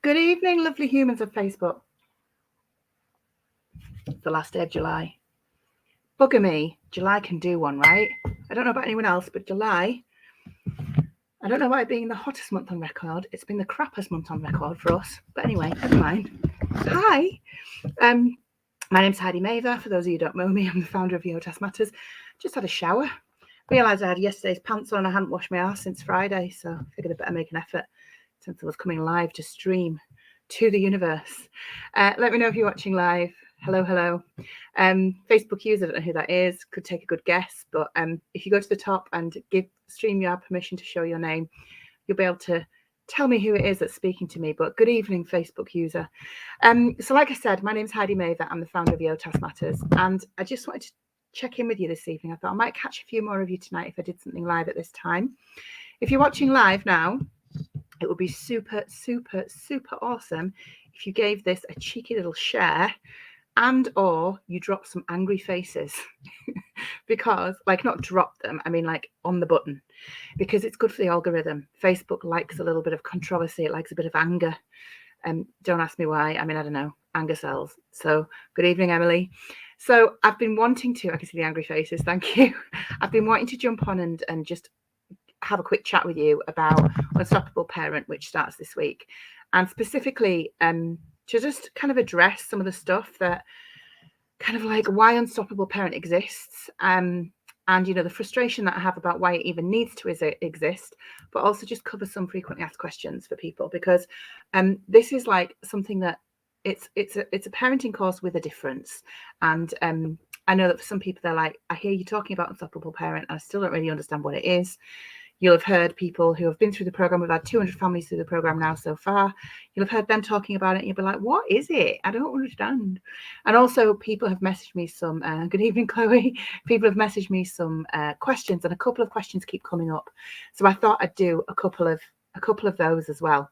Good evening, lovely humans of Facebook. It's the last day of July. Bugger me, July can do one, right? I don't know about anyone else, but July, I don't know about it being the hottest month on record. It's been the crappiest month on record for us. But anyway, never mind. Hi. My name's Heidi Mather. For those of you who don't know me, I'm the founder of Yotas Matters. Just had a shower. Realised I had yesterday's pants on. I hadn't washed my ass since Friday, so I figured I'd better make an effort since I was coming live to stream to the universe. Let me know if you're watching live. Hello. Facebook user, I don't know who that is, could take a good guess, but if you go to the top and give StreamYard permission to show your name, you'll be able to tell me who it is that's speaking to me. But good evening, Facebook user. So like I said, my name's Heidi Mather. I'm the founder of Yotas Matters, and I just wanted to check in with you this evening. I thought I might catch a few more of you tonight if I did something live at this time. If you're watching live now, it would be super awesome if you gave this a cheeky little share and or you drop some angry faces because, like, not drop them, I mean like on the button, because it's good for the algorithm. Facebook likes a little bit of controversy. It likes a bit of anger. Don't ask me why. I mean, I don't know. Anger sells. So good evening, Emily. So I've been wanting to, I can see the angry faces, thank you. I've been wanting to jump on and just have a quick chat with you about Unstoppable Parent, which starts this week, and specifically to just kind of address some of the stuff that kind of like why Unstoppable Parent exists, and you know, the frustration that I have about why it even needs to exist, but also just cover some frequently asked questions for people, because this is like something that it's a parenting course with a difference. And I know that for some people they're like, I hear you talking about Unstoppable Parent and I still don't really understand what it is. You'll have heard people who have been through the program. We've had 200 families through the program now so far. You'll have heard them talking about it and you'll be like, what is it? I don't understand. And also people have messaged me some, good evening, Chloe. People have messaged me some questions, and a couple of questions keep coming up. So I thought I'd do a couple of those as well.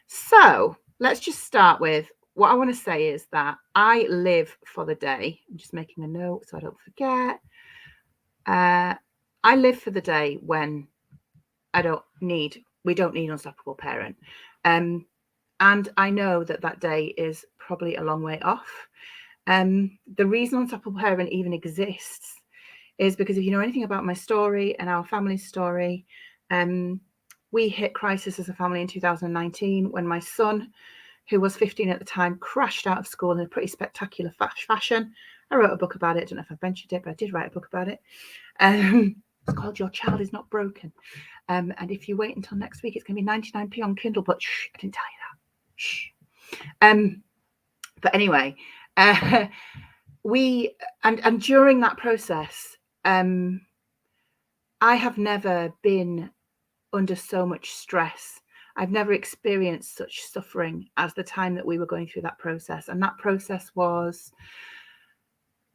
So let's just start with what I want to say is that I live for the day. I'm just making a note so I don't forget. I live for the day when we don't need Unstoppable Parent. And I know that day is probably a long way off. The reason Unstoppable Parent even exists is because if you know anything about my story and our family's story, we hit crisis as a family in 2019 when my son, who was 15 at the time, crashed out of school in a pretty spectacular fashion. I wrote a book about it. I don't know if I mentioned it, but I did write a book about it. It's called Your Child Is Not Broken. And if you wait until next week, it's going to be 99p on Kindle, but shh, I didn't tell you that. Shh. But anyway, and during that process, I have never been under so much stress. I've never experienced such suffering as the time that we were going through that process. And that process was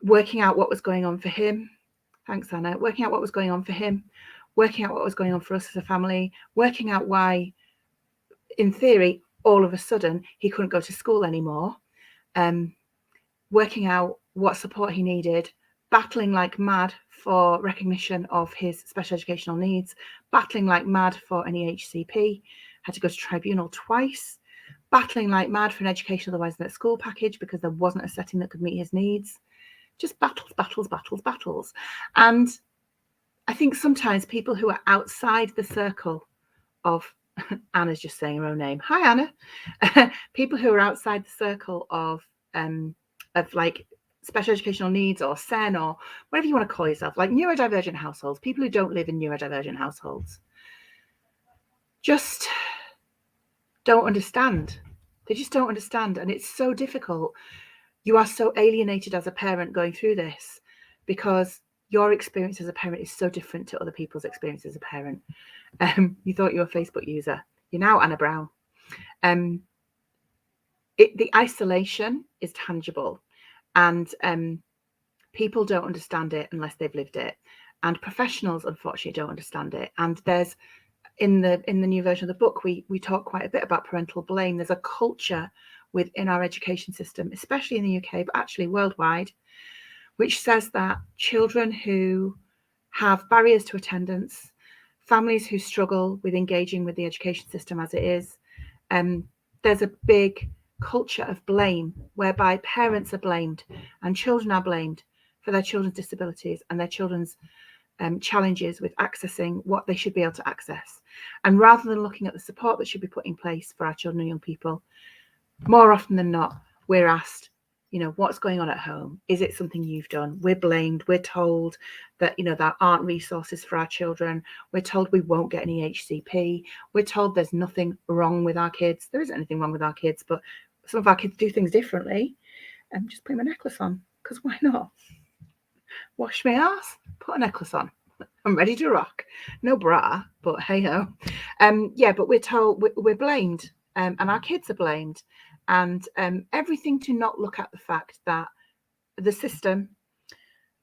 working out what was going on for him. Thanks, Anna. Working out what was going on for him, working out what was going on for us as a family, working out why, in theory, all of a sudden he couldn't go to school anymore, working out what support he needed, battling like mad for recognition of his special educational needs, battling like mad for an EHCP, had to go to tribunal twice, battling like mad for an education otherwise than a school package because there wasn't a setting that could meet his needs. Just battles. And I think sometimes people who are outside the circle of, Anna's just saying her own name. Hi, Anna. People who are outside the circle of like special educational needs or SEN or whatever you want to call yourself, like neurodivergent households, people who don't live in neurodivergent households, just don't understand. They just don't understand. And it's so difficult. You are so alienated as a parent going through this because your experience as a parent is so different to other people's experience as a parent. You thought you were a Facebook user. You're now Anna Brown. The isolation is tangible, and people don't understand it unless they've lived it. And professionals, unfortunately, don't understand it. And there's, in the new version of the book, we talk quite a bit about parental blame. There's a culture within our education system, especially in the UK, but actually worldwide, which says that children who have barriers to attendance, families who struggle with engaging with the education system as it is, there's a big culture of blame whereby parents are blamed and children are blamed for their children's disabilities and their children's challenges with accessing what they should be able to access. And rather than looking at the support that should be put in place for our children and young people, more often than not, we're asked, what's going on at home? Is it something you've done? We're blamed. We're told that, there aren't resources for our children. We're told we won't get any HCP. We're told there's nothing wrong with our kids. There isn't anything wrong with our kids, but some of our kids do things differently. And just put my necklace on, because why not? Wash my ass, put a necklace on. I'm ready to rock. No bra, but hey ho. But we're told we're blamed, and our kids are blamed. And everything to not look at the fact that the system,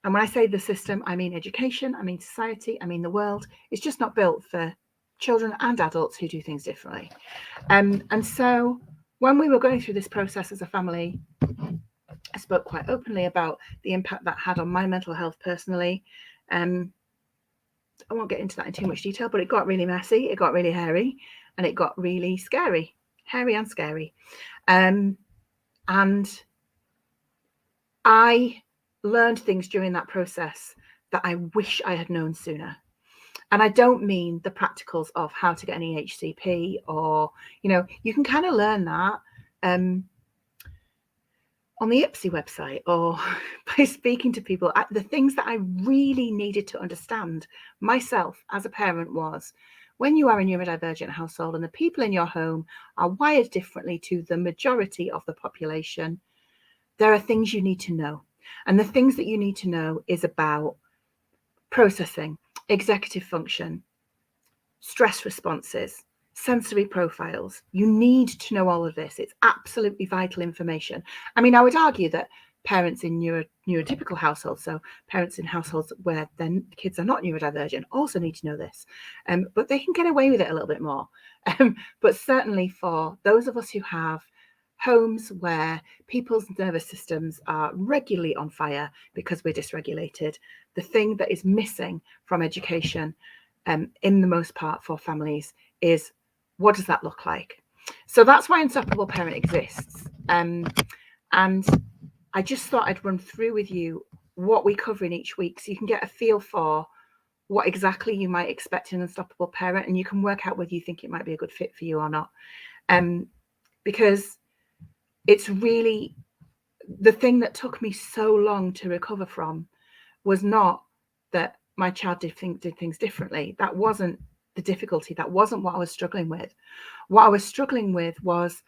and when I say the system, I mean education, I mean society, I mean the world, is just not built for children and adults who do things differently. And so when we were going through this process as a family, I spoke quite openly about the impact that had on my mental health personally. I won't get into that in too much detail, but it got really messy, it got really hairy, and it got really scary, hairy and scary. And I learned things during that process that I wish I had known sooner. And I don't mean the practicals of how to get an EHCP, or, you can kind of learn that on the IPSI website, or by speaking to people. The things that I really needed to understand myself as a parent was, when you are a neurodivergent household and the people in your home are wired differently to the majority of the population, there are things you need to know. And the things that you need to know is about processing, executive function, stress responses, sensory profiles. You need to know all of this. It's absolutely vital information. I mean, I would argue that parents in neurotypical households, so parents in households where their kids are not neurodivergent, also need to know this, but they can get away with it a little bit more. But certainly for those of us who have homes where people's nervous systems are regularly on fire because we're dysregulated, the thing that is missing from education, in the most part for families, is what does that look like? So that's why Unstoppable Parent exists. And I just thought I'd run through with you what we cover in each week, so you can get a feel for what exactly you might expect in an Unstoppable Parent, and you can work out whether you think it might be a good fit for you or not. Because it's really the thing that took me so long to recover from was not that my child did things differently. That wasn't the difficulty. That wasn't what I was struggling with. What I was struggling with was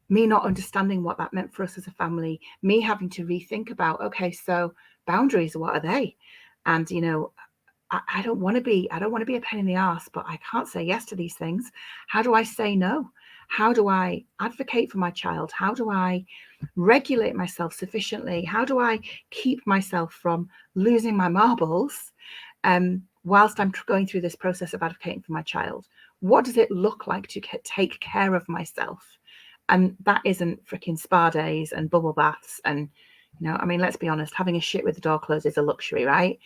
me not understanding what that meant for us as a family, me having to rethink about, okay, so boundaries, what are they? And, I don't want to be a pain in the ass, but I can't say yes to these things. How do I say no? How do I advocate for my child? How do I regulate myself sufficiently? How do I keep myself from losing my marbles whilst I'm going through this process of advocating for my child? What does it look like to take care of myself? And that isn't freaking spa days and bubble baths. And, I mean, let's be honest, having a shit with the door closed is a luxury, right?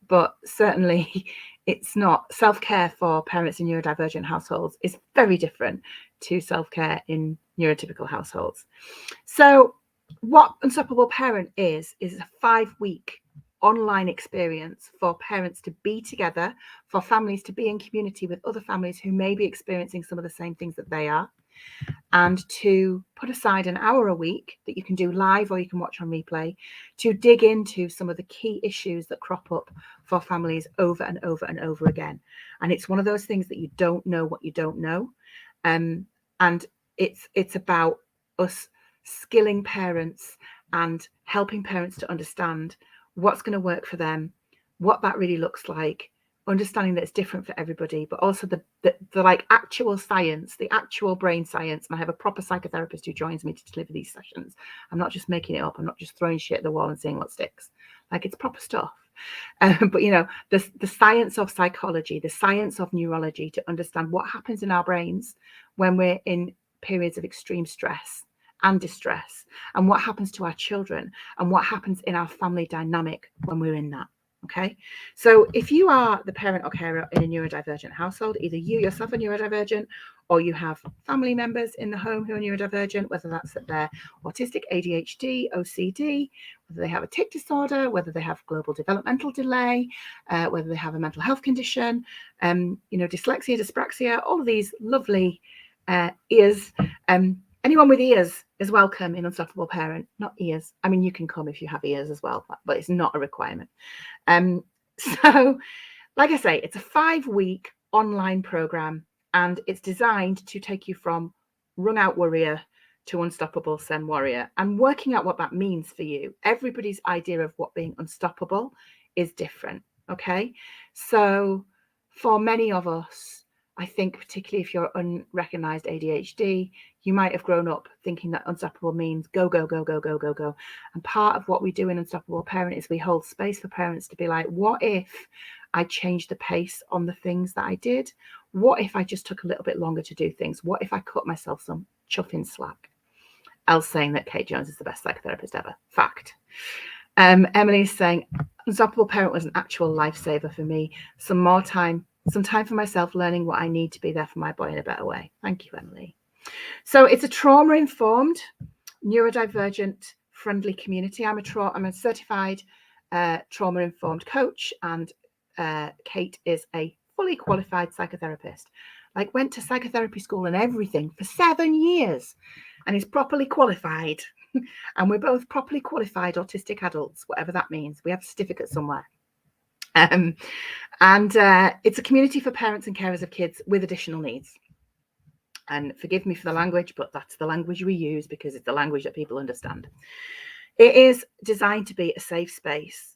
But certainly it's not. Self-care for parents in neurodivergent households is very different to self-care in neurotypical households. So what Unstoppable Parent is a 5-week online experience for parents to be together, for families to be in community with other families who may be experiencing some of the same things that they are, and to put aside an hour a week that you can do live or you can watch on replay to dig into some of the key issues that crop up for families over and over and over again. And it's one of those things that you don't know what you don't know. And it's about us skilling parents and helping parents to understand what's going to work for them, what that really looks like, understanding that it's different for everybody, but also the like actual science, the actual brain science. And I have a proper psychotherapist who joins me to deliver these sessions. I'm not just making it up. I'm not just throwing shit at the wall and seeing what sticks. Like, it's proper stuff. But the science of psychology, the science of neurology, to understand what happens in our brains when we're in periods of extreme stress and distress, and what happens to our children, and what happens in our family dynamic when we're in that. Okay, so if you are the parent or carer in a neurodivergent household, either you yourself are neurodivergent or you have family members in the home who are neurodivergent, whether that's that they're autistic, ADHD, OCD, whether they have a tic disorder, whether they have global developmental delay, whether they have a mental health condition, dyslexia, dyspraxia, all of these lovely ears. Anyone with ears is welcome in Unstoppable Parent, not ears. I mean, you can come if you have ears as well, but it's not a requirement. So, like I say, it's a 5-week online program, and it's designed to take you from wrung out worrier to unstoppable Zen warrior, and working out what that means for you. Everybody's idea of what being unstoppable is different. Okay, so for many of us, I think particularly if you're unrecognized ADHD, you might have grown up thinking that unstoppable means go, go, go, go, go, go, go. And part of what we do in Unstoppable Parent is we hold space for parents to be like, what if I changed the pace on the things that I did? What if I just took a little bit longer to do things? What if I cut myself some chuffing slack? Elle's saying that Kate Jones is the best psychotherapist ever. Fact. Emily's saying, Unstoppable Parent was an actual lifesaver for me. Some time for myself, learning what I need to be there for my boy in a better way. Thank you, Emily. So it's a trauma-informed, neurodivergent friendly community. I'm a certified trauma-informed coach, and Kate is a fully qualified psychotherapist. Like, went to psychotherapy school and everything for 7 years and is properly qualified. And we're both properly qualified autistic adults, whatever that means. We have a certificate somewhere. And it's a community for parents and carers of kids with additional needs. And forgive me for the language, but that's the language we use because it's the language that people understand. It is designed to be a safe space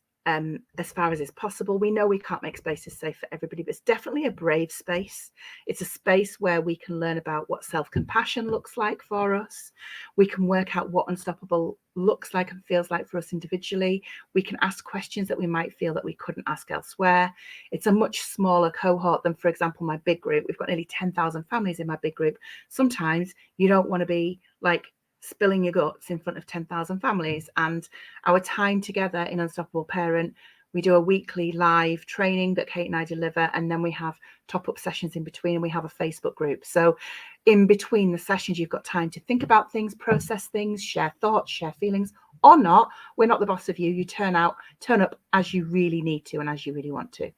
as far as is possible. We know we can't make spaces safe for everybody, but it's definitely a brave space. It's a space where we can learn about what self-compassion looks like for us. We can work out what unstoppable looks like and feels like for us individually. We can ask questions that we might feel that we couldn't ask elsewhere. It's a much smaller cohort than, for example, my big group. We've got nearly 10,000 families in my big group. Sometimes you don't want to be like spilling your guts in front of 10,000 families. And our time together in Unstoppable Parent, we do a weekly live training that Kate and I deliver, and then we have top-up sessions in between, and we have a Facebook group. So in between the sessions, you've got time to think about things, process things, share thoughts, share feelings, or not. We're not the boss of you. You turn up as you really need to and as you really want to.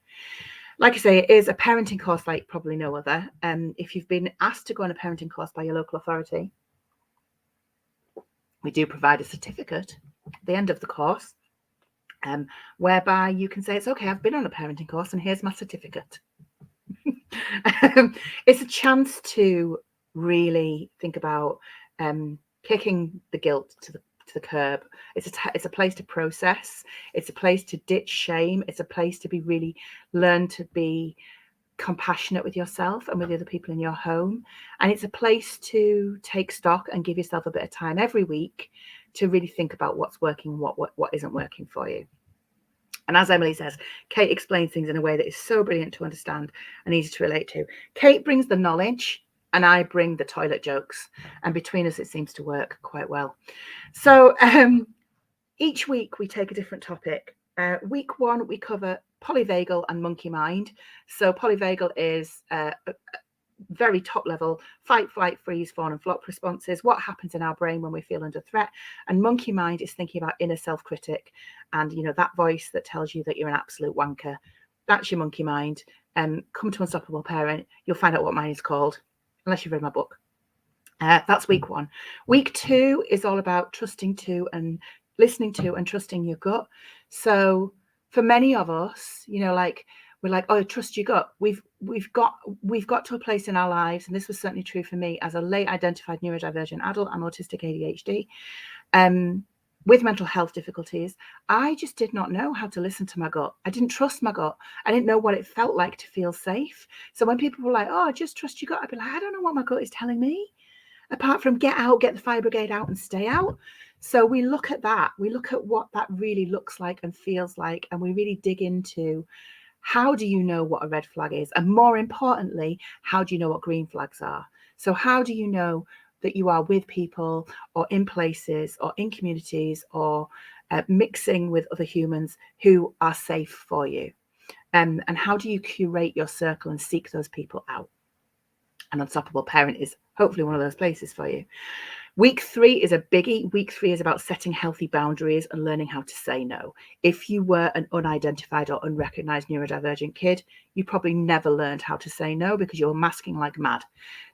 Like I say, it is a parenting course like probably no other. If you've been asked to go on a parenting course by your local authority, we do provide a certificate at the end of the course, whereby you can say, it's okay, I've been on a parenting course and here's my certificate. It's a chance to really think about kicking the guilt to the curb. It's a place to process. It's a place to ditch shame. It's a place to be really learn to be compassionate with yourself and with the other people in your home. And it's a place to take stock and give yourself a bit of time every week to really think about what's working, what isn't working for you. And as Emily says, Kate explains things in a way that is so brilliant to understand and easy to relate to. Kate brings the knowledge and I bring the toilet jokes. And between us, it seems to work quite well. So each week we take a different topic. Week 1, we cover polyvagal and monkey mind. So polyvagal is very top level fight, flight, freeze, fawn and flop responses. What happens in our brain when we feel under threat? And monkey mind is thinking about inner self-critic and, you know, that voice that tells you that you're an absolute wanker. That's your monkey mind. Come to Unstoppable Parent. You'll find out what mine is called, unless you've read my book. That's week 1. Week 2 is all about trusting to and listening to and trusting your gut. So for many of us, you know, like we're like, oh, trust your gut. We've got to a place in our lives, and this was certainly true for me as a late identified neurodivergent adult and autistic ADHD, with mental health difficulties. I just did not know how to listen to my gut. I didn't trust my gut. I didn't know what it felt like to feel safe. So when people were like, oh, just trust your gut, I'd be like, I don't know what my gut is telling me, apart from get out, get the fire brigade out and stay out. So we look at that. We look at what that really looks like and feels like, and we really dig into how do you know what a red flag is? And more importantly, how do you know what green flags are? So how do you know that you are with people or in places or in communities or mixing with other humans who are safe for you. And how do you curate your circle and seek those people out? An Unstoppable Parent is hopefully one of those places for you. Week 3 is a biggie. Week 3 is about setting healthy boundaries and learning how to say no. If you were an unidentified or unrecognized neurodivergent kid, you probably never learned how to say no because you're masking like mad.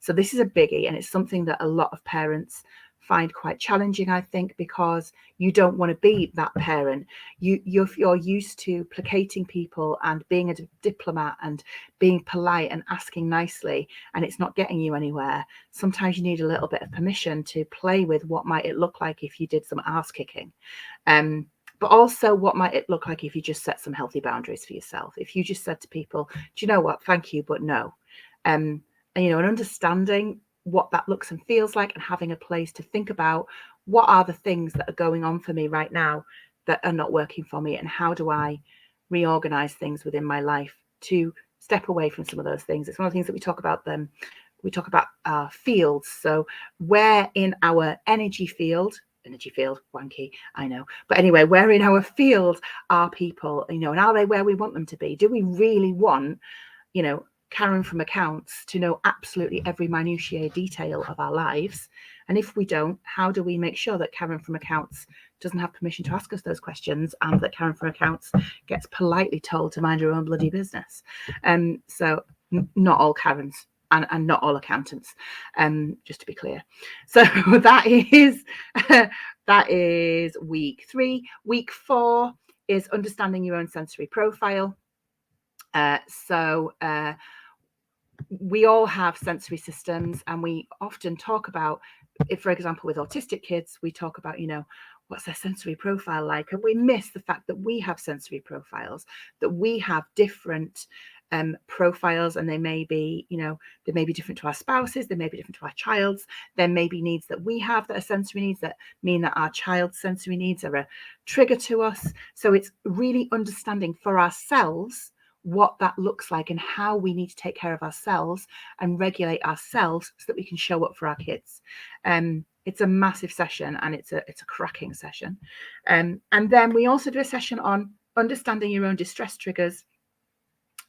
So this is a biggie, and it's something that a lot of parents find quite challenging, I think, because you don't want to be that parent. You're used to placating people and being a diplomat and being polite and asking nicely, and it's not getting you anywhere. Sometimes you need a little bit of permission to play with what might it look like if you did some ass kicking. But also, what might it look like if you just set some healthy boundaries for yourself? If you just said to people, do you know what, thank you, but no. And, you know, and understanding what that looks and feels like, and having a place to think about what are the things that are going on for me right now that are not working for me, and how do I reorganize things within my life to step away from some of those things. It's one of the things that we talk about them. We talk about our fields. So where in our energy field, wanky, I know. But anyway, where in our field are people, you know, and are they where we want them to be? Do we really want, you know, Karen from accounts to know absolutely every minutiae detail of our lives? And if we don't, how do we make sure that Karen from accounts doesn't have permission to ask us those questions, and that Karen from accounts gets politely told to mind her own bloody business? So not all Karens and not all accountants, just to be clear. So that is week 3. Week 4 is understanding your own sensory profile. We all have sensory systems, and we often talk about, if, for example, with autistic kids, we talk about, you know, what's their sensory profile like? And we miss the fact that we have sensory profiles, that we have different profiles, and they may be, you know, they may be different to our spouses, they may be different to our child's. There may be needs that we have that are sensory needs that mean that our child's sensory needs are a trigger to us. So it's really understanding for ourselves what that looks like and how we need to take care of ourselves and regulate ourselves so that we can show up for our kids. It's a massive session, and it's a cracking session. And then we also do a session on understanding your own distress triggers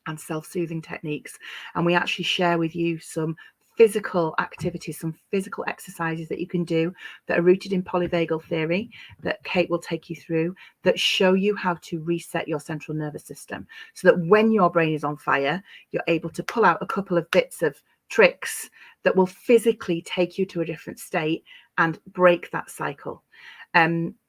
and self-soothing techniques. And we actually share with you some physical activities, some physical exercises that you can do that are rooted in polyvagal theory that Kate will take you through, that show you how to reset your central nervous system, so that when your brain is on fire, you're able to pull out a couple of bits of tricks that will physically take you to a different state and break that cycle.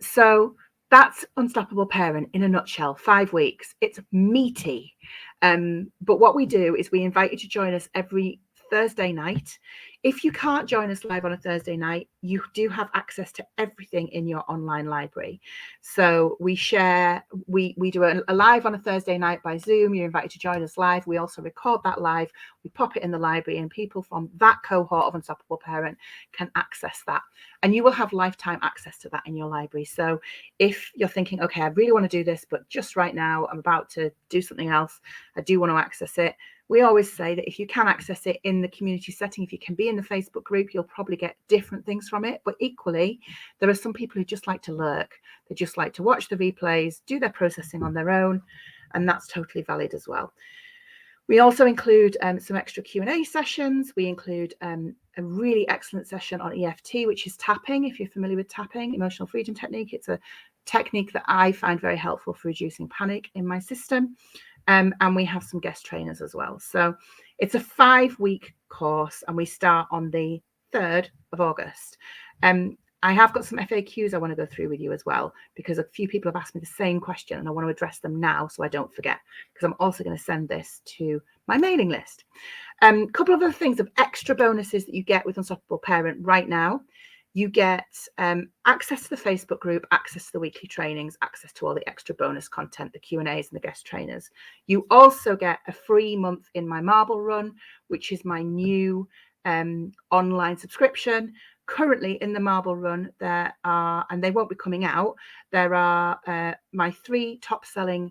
So that's Unstoppable Parent in a nutshell. 5 weeks. It's meaty. But what we do is we invite you to join us every Thursday night. If you can't join us live on a Thursday night, you do have access to everything in your online library. So we share, we do a live on a Thursday night by Zoom. You're invited to join us live. We also record that live. We pop it in the library, and people from that cohort of Unstoppable Parent can access that. And you will have lifetime access to that in your library. So if you're thinking, okay, I really want to do this, but just right now I'm about to do something else, I do want to access it. We always say that if you can access it in the community setting, if you can be in the Facebook group, you'll probably get different things from it. But equally, there are some people who just like to lurk. They just like to watch the replays, do their processing on their own, and that's totally valid as well. We also include some extra Q&A sessions. We include a really excellent session on EFT, which is tapping. If you're familiar with tapping, emotional freedom technique, it's a technique that I find very helpful for reducing panic in my system. And we have some guest trainers as well. So it's a 5-week course, and we start on the 3rd of August. I have got some FAQs I want to go through with you as well, because a few people have asked me the same question, and I want to address them now so I don't forget, because I'm also going to send this to my mailing list. A couple of other things of extra bonuses that you get with Unstoppable Parent right now. You get access to the Facebook group, access to the weekly trainings, access to all the extra bonus content, the Q&As and the guest trainers. You also get a free month in my Marble Run, which is my new online subscription. Currently in the Marble Run, there are, and they won't be coming out, there are my 3 top-selling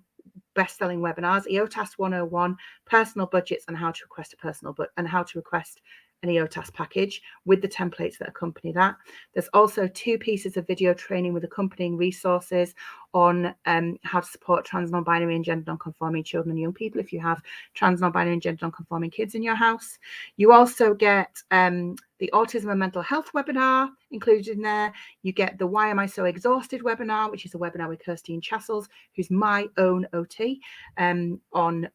best-selling webinars: EOTAS 101, personal budgets, and how to request a personal and how to request an EOTAS package with the templates that accompany that. There's also 2 pieces of video training with accompanying resources on how to support trans, non-binary and gender non-conforming children and young people if you have trans, non-binary and gender non-conforming kids in your house. You also get the autism and mental health webinar included in there. You get the Why Am I So Exhausted webinar, which is a webinar with Kirstine Chassels, who's my own OT, on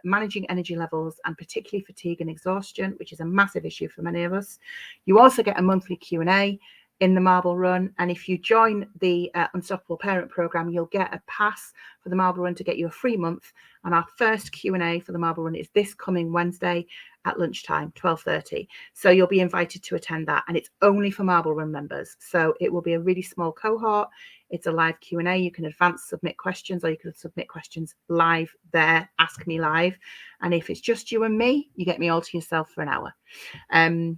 managing energy levels and particularly fatigue and exhaustion, which is a massive issue for many of us. You also get a monthly Q&A in the Marble Run, and if you join the Unstoppable Parent Programme, you'll get a pass for the Marble Run to get you a free month. And our first Q&A for the Marble Run is this coming Wednesday at lunchtime, 12:30. So you'll be invited to attend that, and it's only for Marble Run members. So it will be a really small cohort. It's a live Q&A. You can advance submit questions, or you can submit questions live there, ask me live. And if it's just you and me, you get me all to yourself for an hour. A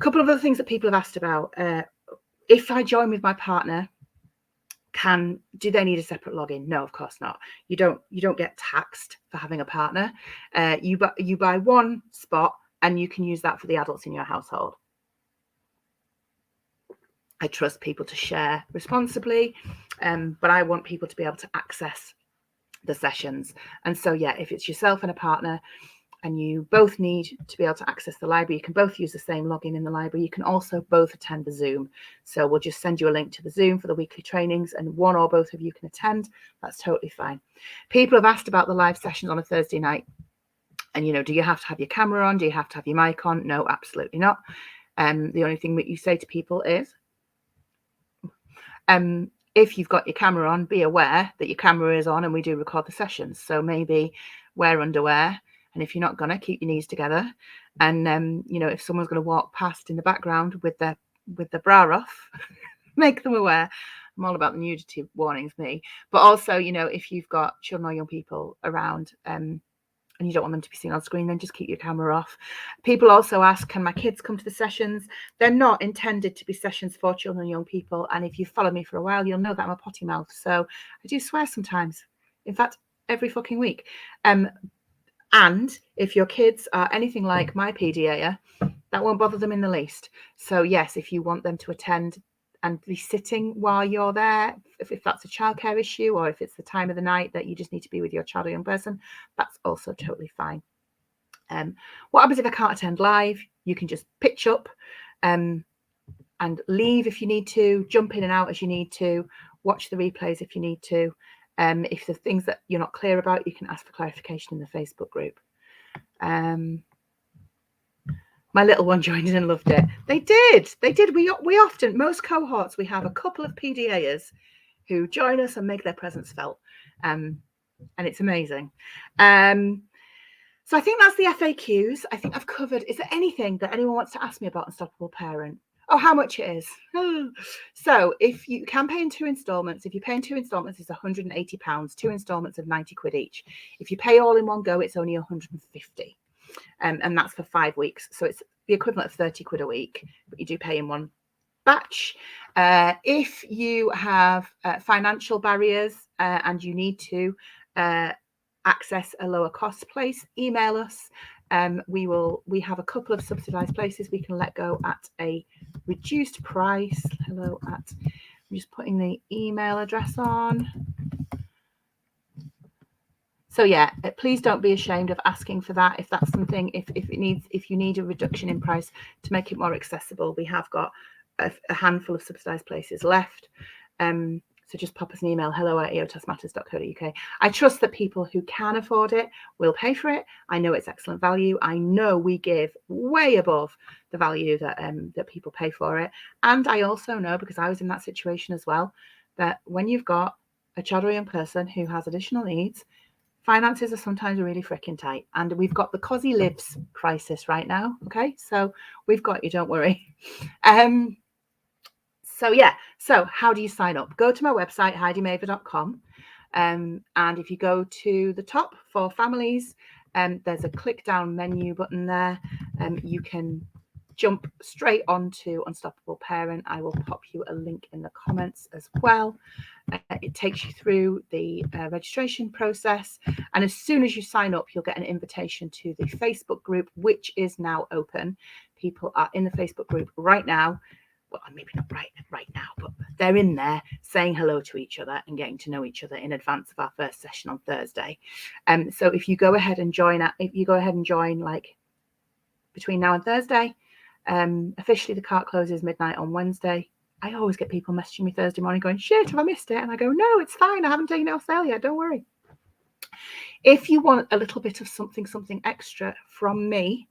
couple of other things that people have asked about. If I join with my partner, do they need a separate login? No, of course not. You don't get taxed for having a partner. You buy one spot and you can use that for the adults in your household. I trust people to share responsibly, but I want people to be able to access the sessions. And so, yeah, if it's yourself and a partner and you both need to be able to access the library, you can both use the same login in the library. You can also both attend the Zoom. So we'll just send you a link to the Zoom for the weekly trainings, and one or both of you can attend. That's totally fine. People have asked about the live sessions on a Thursday night. And, do you have to have your camera on? Do you have to have your mic on? No, absolutely not. The only thing that you say to people is, if you've got your camera on, be aware that your camera is on and we do record the sessions. So maybe wear underwear. And if you're not gonna, keep your knees together. And if someone's gonna walk past in the background with the bra off, make them aware. I'm all about the nudity warnings, me. But also, if you've got children or young people around, and you don't want them to be seen on screen, then just keep your camera off. People also ask, can my kids come to the sessions? They're not intended to be sessions for children and young people. And if you follow me for a while, you'll know that I'm a potty mouth. So I do swear sometimes. In fact, every fucking week. And if your kids are anything like my PDA, that won't bother them in the least. So yes, if you want them to attend and be sitting while you're there, if that's a childcare issue, or if it's the time of the night that you just need to be with your child or young person, that's also totally fine. What happens if I can't attend live? You can just pitch up and leave if you need to, jump in and out as you need to, watch the replays if you need to. If there's things that you're not clear about, you can ask for clarification in the Facebook group. My little one joined in and loved it. They did. We often, most cohorts, we have a couple of PDAs who join us and make their presence felt. And it's amazing. So I think that's the FAQs. I think I've covered. Is there anything that anyone wants to ask me about Unstoppable Parent? Oh, how much it is. So if you can pay in 2 installments, if you pay in 2 installments, it's £180, 2 installments of 90 quid each. If you pay all in one go, it's only 150. And that's for 5 weeks. So it's the equivalent of 30 quid a week, but you do pay in one batch. If you have financial barriers and you need to access a lower cost place, email us. We have a couple of subsidized places we can let go at a reduced price. I'm just putting the email address on. So yeah, please don't be ashamed of asking for that. If that's something, if you need a reduction in price to make it more accessible, we have got a handful of subsidized places left. So just pop us an email, hello@eotasmatters.co.uk. I trust that people who can afford it will pay for it. I know it's excellent value. I know we give way above the value that people pay for it. And I also know, because I was in that situation as well, that when you've got a child or young person who has additional needs, finances are sometimes really freaking tight. And we've got the Cosy Lives crisis right now. Okay, so we've got you, don't worry. So how do you sign up? Go to my website, HeidiMaver.com. And if you go to the top for families, there's a click down menu button there. You can jump straight on to Unstoppable Parent, I will pop you a link in the comments as well. It takes you through the registration process, and as soon as you sign up, you'll get an invitation to the Facebook group, which is now open. People are in the Facebook group right now. Well, maybe not right now, but they're in there saying hello to each other and getting to know each other in advance of our first session on Thursday. So if you go ahead and join, like between now and Thursday, officially the cart closes midnight on Wednesday. I always get people messaging me Thursday morning going, shit, have I missed it? And I go, no, it's fine. I haven't taken it off sale yet. Don't worry. If you want a little bit of something extra from me,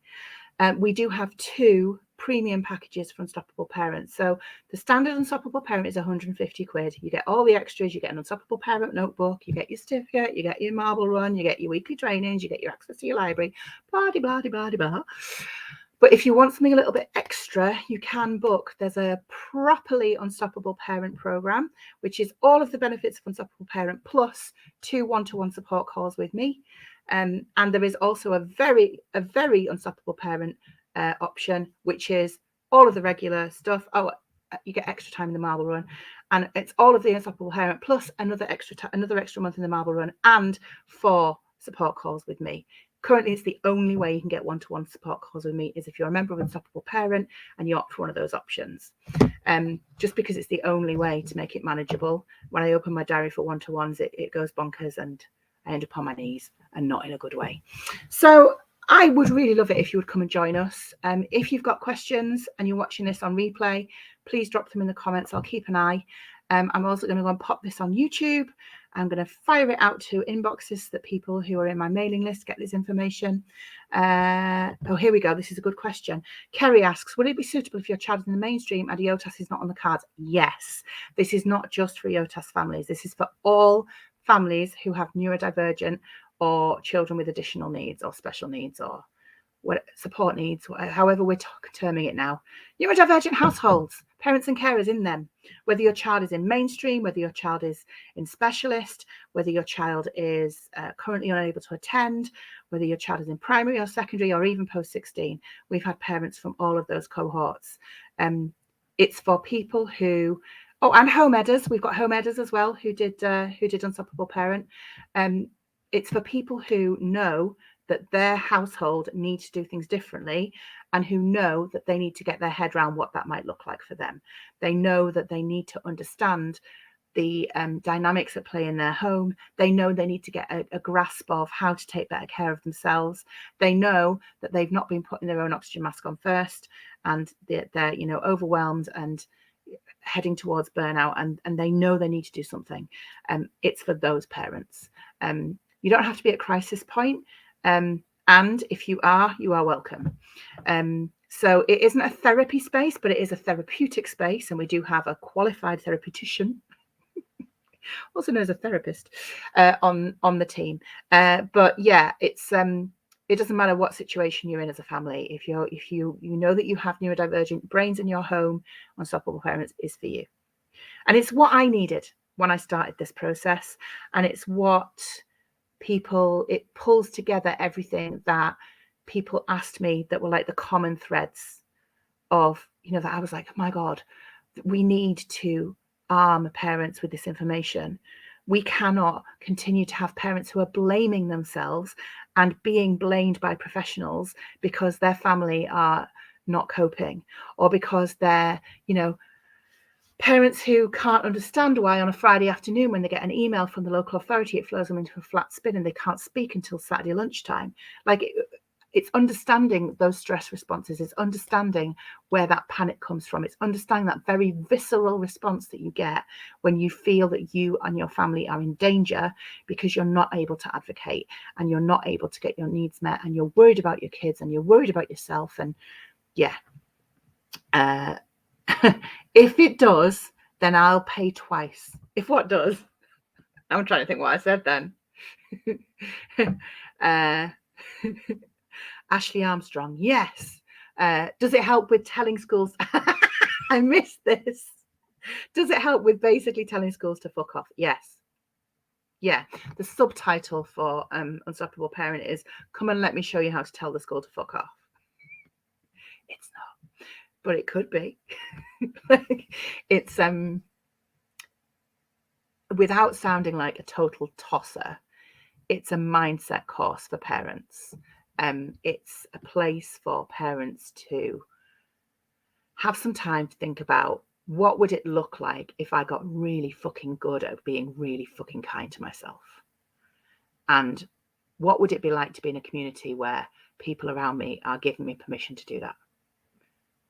we do have 2 premium packages for Unstoppable Parents. So the standard Unstoppable Parent is 150 quid. You get all the extras. You get an Unstoppable Parent notebook. You get your certificate. You get your marble run. You get your weekly trainings. You get your access to your library. Blah, blah, blah, blah, blah. But if you want something a little bit extra, you can book. There's a properly Unstoppable Parent program, which is all of the benefits of Unstoppable Parent plus 2 one-to-one support calls with me. And there is also a very Unstoppable Parent option, which is all of the regular stuff. Oh, you get extra time in the marble run, and it's all of the Unstoppable Parent plus another extra month in the marble run and 4 support calls with me. Currently, it's the only way you can get one-to-one support calls with me is if you're a member of Unstoppable Parent and you opt for one of those options. Just because it's the only way to make it manageable. When I open my diary for one-to-ones, it goes bonkers and I end up on my knees, and not in a good way. So I would really love it if you would come and join us. If you've got questions and you're watching this on replay, please drop them in the comments. I'll keep an eye. I'm also going to go and pop this on YouTube. I'm going to fire it out to inboxes so that people who are in my mailing list get this information. Oh, here we go. This is a good question. Kerry asks, would it be suitable if your child is in the mainstream and EOTAS is not on the cards? Yes. This is not just for EOTAS families. This is for all families who have neurodivergent or children with additional needs or special needs or what support needs, however we're terming it now. Neurodivergent households, parents and carers in them, whether your child is in mainstream, whether your child is in specialist, whether your child is currently unable to attend, whether your child is in primary or secondary or even post-16. We've had parents from all of those cohorts. It's for people who, and home editors. We've got home editors as well who did Unstoppable Parent. It's for people who know that their household needs to do things differently and who know that they need to get their head around what that might look like for them. They know that they need to understand the dynamics at play in their home. They know they need to get a grasp of how to take better care of themselves. They know that they've not been putting their own oxygen mask on first, and they're overwhelmed and heading towards burnout, and they know they need to do something. It's for those parents. You don't have to be at crisis point. And if you are welcome. So it isn't a therapy space, but it is a therapeutic space. And we do have a qualified therapeutician, also known as a therapist, on the team. But yeah, it's it doesn't matter what situation you're in as a family. If you know that you have neurodivergent brains in your home, Unstoppable Parents is for you. And it's what I needed when I started this process. And it's what it pulls together everything that people asked me that were like the common threads of, that I was like, oh my God, we need to arm parents with this information. We cannot continue to have parents who are blaming themselves and being blamed by professionals because their family are not coping, or because they're, parents who can't understand why on a Friday afternoon when they get an email from the local authority, it flows them into a flat spin and they can't speak until Saturday lunchtime. Like it's understanding those stress responses. It's understanding where that panic comes from. It's understanding that very visceral response that you get when you feel that you and your family are in danger because you're not able to advocate and you're not able to get your needs met and you're worried about your kids and you're worried about yourself. And yeah. If it does, then I'll pay twice. If what does? I'm trying to think what I said then. Ashley Armstrong, yes. Does it help with telling schools? I missed this. Does it help with basically telling schools to fuck off? Yes. Yeah. The subtitle for Unstoppable Parent is "Come and let me show you how to tell the school to fuck off." It's not. but it could be. Like, it's without sounding like a total tosser, it's a mindset course for parents. It's a place for parents to have some time to think about, what would it look like if I got really fucking good at being really fucking kind to myself? And what would it be like to be in a community where people around me are giving me permission to do that?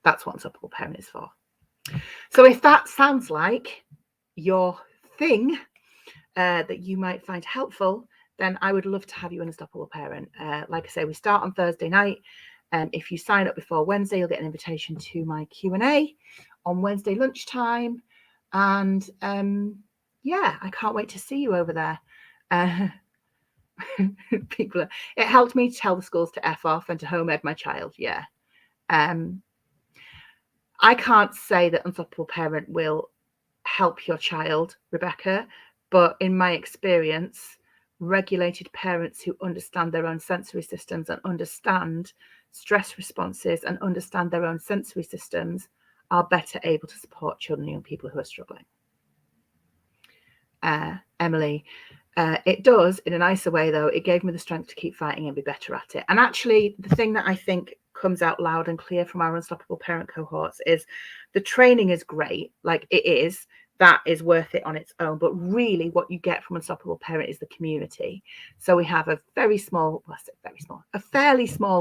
That's what Unstoppable Parent is for. So if that sounds like your thing that you might find helpful, then I would love to have you an Unstoppable Parent. Like I say, we start on Thursday night. If you sign up before Wednesday, you'll get an invitation to my Q&A on Wednesday lunchtime. And yeah, I can't wait to see you over there. It helped me tell the schools to F off and to home ed my child. Yeah. I can't say that Unstoppable Parent will help your child, Rebecca, but in my experience, regulated parents who understand their own sensory systems and understand stress responses and understand their own sensory systems are better able to support children and young people who are struggling. Emily, it does in a nicer way, though. It gave me the strength to keep fighting and be better at it. And actually, the thing that I think comes out loud and clear from our Unstoppable Parent cohorts is the training is great. Like, it is. That is worth it on its own. But really, what you get from Unstoppable Parent is the community. So we have a fairly small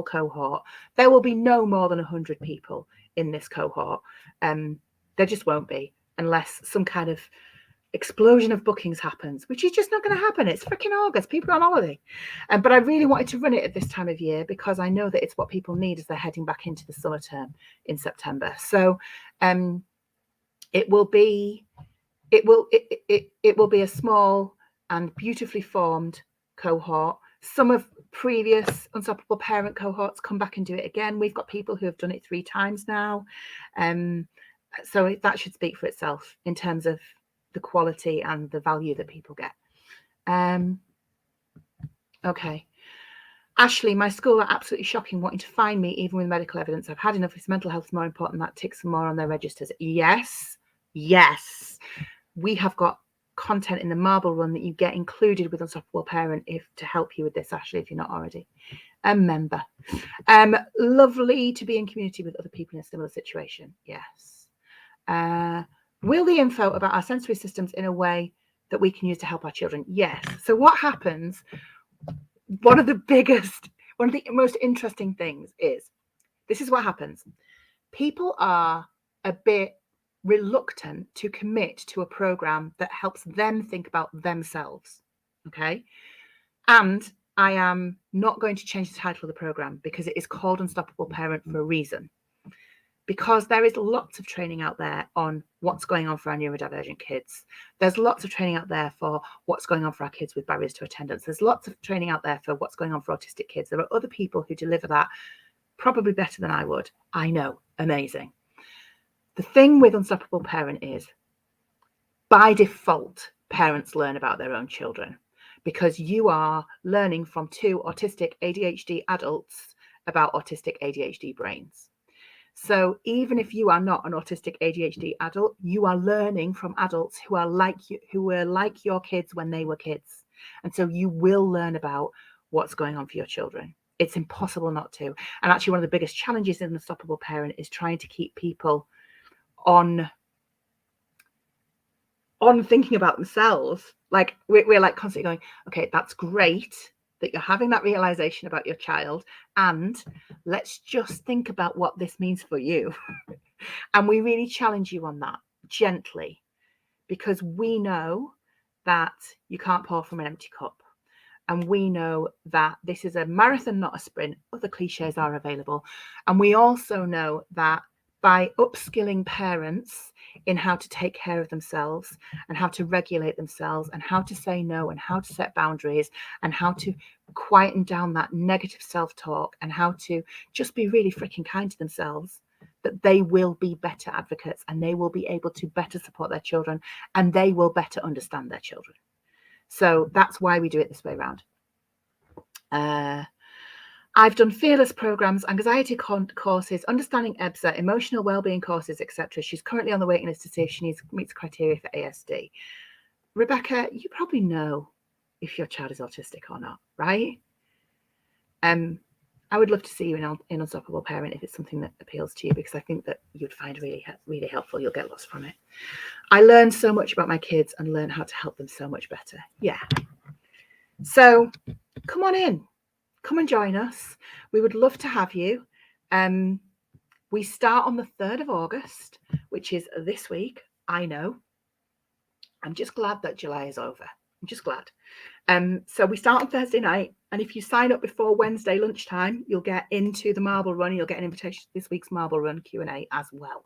cohort. There will be no more than 100 people in this cohort. There just won't be, unless some kind of explosion of bookings happens, which is just not going to happen. It's freaking August. People are on holiday. But I really wanted to run it at this time of year because I know that it's what people need as they're heading back into the summer term in September. So it will be a small and beautifully formed cohort. Some of previous Unstoppable Parent cohorts come back and do it again. We've got people who have done it 3 times now. So that should speak for itself in terms of the quality and the value that people get. Okay. Ashley, my school are absolutely shocking wanting to find me even with medical evidence. I've had enough. If mental health is more important, that ticks some more on their registers. Yes. We have got content in the Marble Run that you get included with Unstoppable Parent to help you with this, Ashley, if you're not already a member. Lovely to be in community with other people in a similar situation. Yes. Will the info about our sensory systems in a way that we can use to help our children? Yes. So what happens, one of the most interesting things is, this is what happens. People are a bit reluctant to commit to a program that helps them think about themselves. Okay. And I am not going to change the title of the program because it is called Unstoppable Parent for a reason. Because there is lots of training out there on what's going on for our neurodivergent kids. There's lots of training out there for what's going on for our kids with barriers to attendance. There's lots of training out there for what's going on for autistic kids. There are other people who deliver that probably better than I would. I know, amazing. The thing with Unstoppable Parent is, by default, parents learn about their own children because you are learning from 2 autistic ADHD adults about autistic ADHD brains. So even if you are not an autistic ADHD adult, you are learning from adults who are like you, who were like your kids when they were kids. And so you will learn about what's going on for your children. It's impossible not to. And actually, one of the biggest challenges in Unstoppable Parent is trying to keep people on thinking about themselves. Like we're like constantly going, okay, that's great that you're having that realization about your child, and let's just think about what this means for you. And we really challenge you on that gently, because we know that you can't pour from an empty cup. And we know that this is a marathon, not a sprint. Other cliches are available. And we also know that by upskilling parents in how to take care of themselves and how to regulate themselves and how to say no and how to set boundaries and how to quieten down that negative self-talk and how to just be really freaking kind to themselves, that they will be better advocates and they will be able to better support their children and they will better understand their children. So that's why we do it this way around. I've done fearless programs, anxiety courses, understanding EBSA, emotional wellbeing courses, etc. She's currently on the waiting list to see if she meets criteria for ASD. Rebecca, you probably know if your child is autistic or not, right? I would love to see you in Unstoppable Parent if it's something that appeals to you, because I think that you'd find really, really helpful. You'll get lots from it. I learned so much about my kids and learned how to help them so much better. Yeah. So come on in. Come and join us. We would love to have you. We start on the 3rd of August, which is this week. I know. I'm just glad that July is over. I'm just glad. So we start on Thursday night, and if you sign up before Wednesday lunchtime, you'll get into the Marble Run. You'll get an invitation to this week's Marble Run Q&A as well,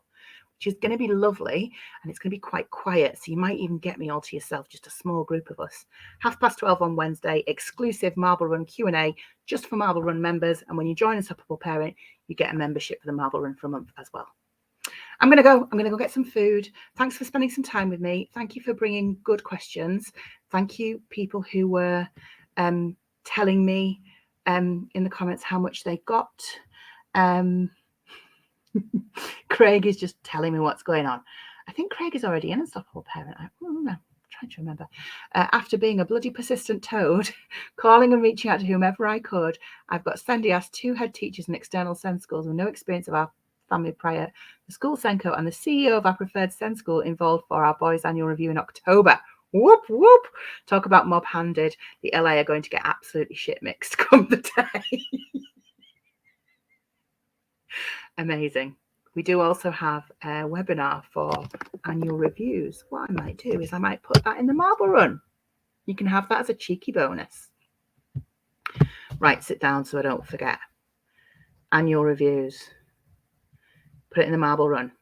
which is going to be lovely, and it's going to be quite quiet. So you might even get me all to yourself, just a small group of us. 12:30 on Wednesday, exclusive Marble Run Q&A just for Marble Run members. And when you join Unstoppable Parent, you get a membership for the Marble Run for a month as well. I'm going to go get some food. Thanks for spending some time with me. Thank you for bringing good questions. Thank you, people who were telling me in the comments how much they got. Craig is just telling me what's going on. I think Craig is already in Unstoppable Parent. I'm trying to remember. After being a bloody persistent toad, calling and reaching out to whomever I could, I've got Sandy asked 2 head teachers in external SEND schools with no experience of our family prior, the school SENCO, and the CEO of our preferred SEND school involved for our boys' annual review in October. Whoop, whoop. Talk about mob-handed. The LA are going to get absolutely shit mixed come the day. Amazing. We do also have a webinar for annual reviews. What I might do is I might put that in the Marble Run. You can have that as a cheeky bonus. Write it down so I don't forget. Annual reviews. Put it in the Marble Run,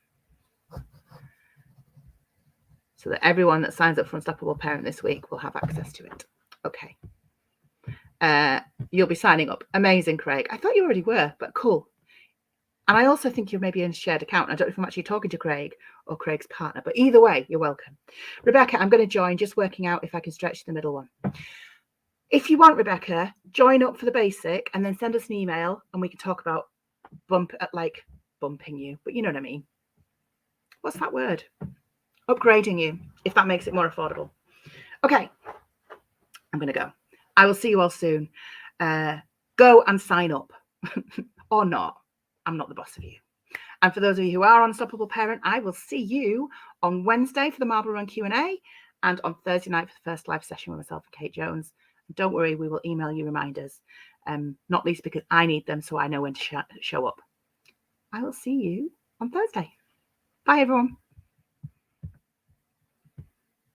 so that everyone that signs up for Unstoppable Parent this week will have access to it. Okay. You'll be signing up. Amazing, Craig. I thought you already were, but cool. And I also think you're maybe in a shared account. I don't know if I'm actually talking to Craig or Craig's partner, but either way, you're welcome. Rebecca, I'm going to join, just working out if I can stretch the middle one. If you want, Rebecca, join up for the basic and then send us an email and we can talk about bumping you, but you know what I mean. What's that word? Upgrading you, if that makes it more affordable. Okay, I'm going to go. I will see you all soon. Go and sign up or not. I'm not the boss of you. And for those of you who are Unstoppable Parent, I will see you on Wednesday for the Marble Run Q&A and on Thursday night for the first live session with myself and Kate Jones. Don't worry, we will email you reminders, not least because I need them so I know when to show up. I will see you on Thursday. Bye, everyone.